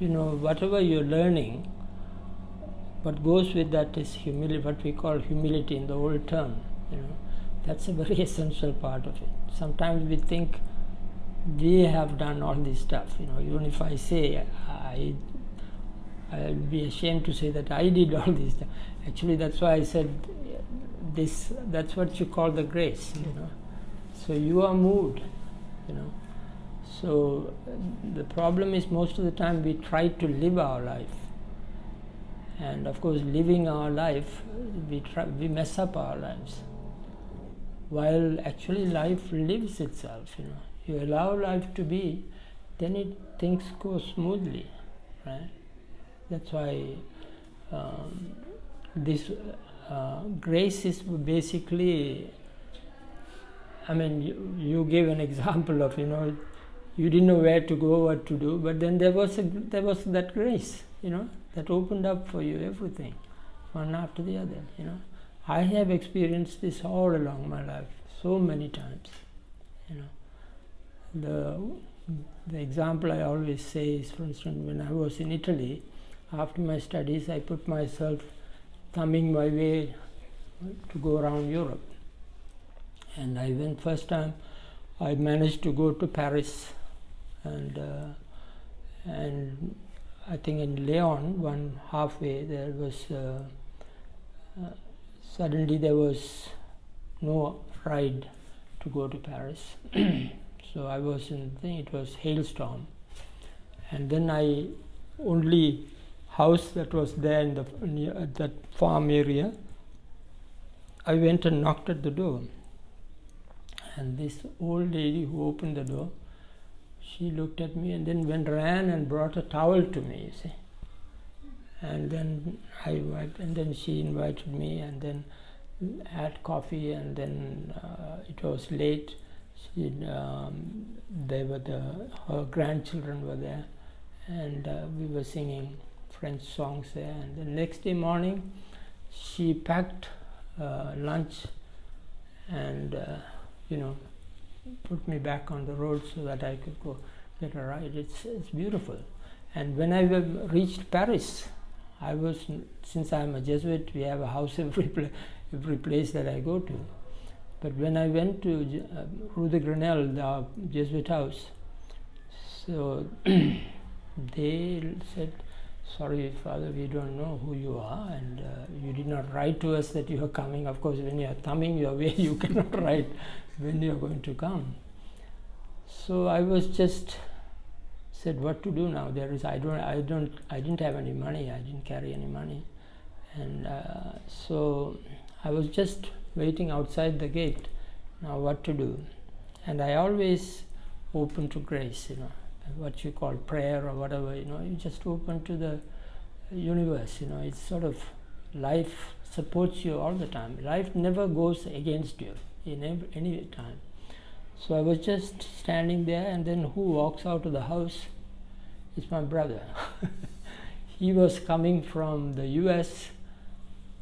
whatever you're learning, what goes with that is humility, what we call humility in the old term. That's a very essential part of it. Sometimes we think we have done all this stuff. Even if I say, I'll be ashamed to say that I did all this stuff. Actually, that's why I said this. That's what you call the grace. So you are moved. So the problem is most of the time we try to live our life, and of course, living our life, we mess up our lives. While actually life lives itself. You allow life to be, then things go smoothly, right? That's why this grace is basically. You gave an example of you didn't know where to go, what to do, but then there was that grace, that opened up for you everything, one after the other. I have experienced this all along my life, so many times. The example I always say is, for instance, when I was in Italy, after my studies, I put myself thumbing my way to go around Europe. And I went first time, I managed to go to Paris, and I think in Lyon, one halfway, there was suddenly there was no ride to go to Paris. So I was it was hailstorm, and then only house that was there in at that farm area, I went and knocked at the door, and this old lady who opened the door, she looked at me and then ran and brought a towel to me, you see. And then I wiped, and then she invited me, and then had coffee, and then it was late. Her grandchildren were there, and we were singing French songs there. And the next day morning, she packed lunch and put me back on the road so that I could go get a ride. It's beautiful. And when I reached Paris, since I'm a Jesuit, we have a house every place that I go to. But when I went to Rue de Grenelle, the Jesuit house, so they said, "Sorry, Father, we don't know who you are, and you did not write to us that you are coming." Of course, when you are thumbing your way, you cannot write when you are going to come. So I was just said, what to do now? I didn't have any money. I didn't carry any money, and so I was just waiting outside the gate. Now what to do? And I always open to grace, what you call prayer or whatever, you just open to the universe, it's sort of life supports you all the time. Life never goes against you in any time. So I was just standing there, and then who walks out of the house? It's my brother. He was coming from the US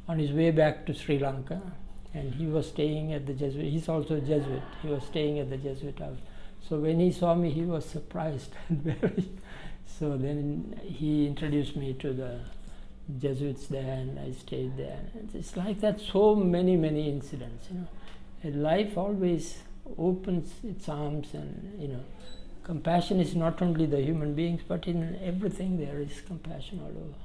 on his way back to Sri Lanka, and he was staying at the Jesuit. He's also a Jesuit. He was staying at the Jesuit house. So when he saw me, he was surprised and very. So then he introduced me to the Jesuits there, and I stayed there. And it's like that. So many incidents. And life always opens its arms, and compassion is not only the human beings, but in everything there is compassion all over.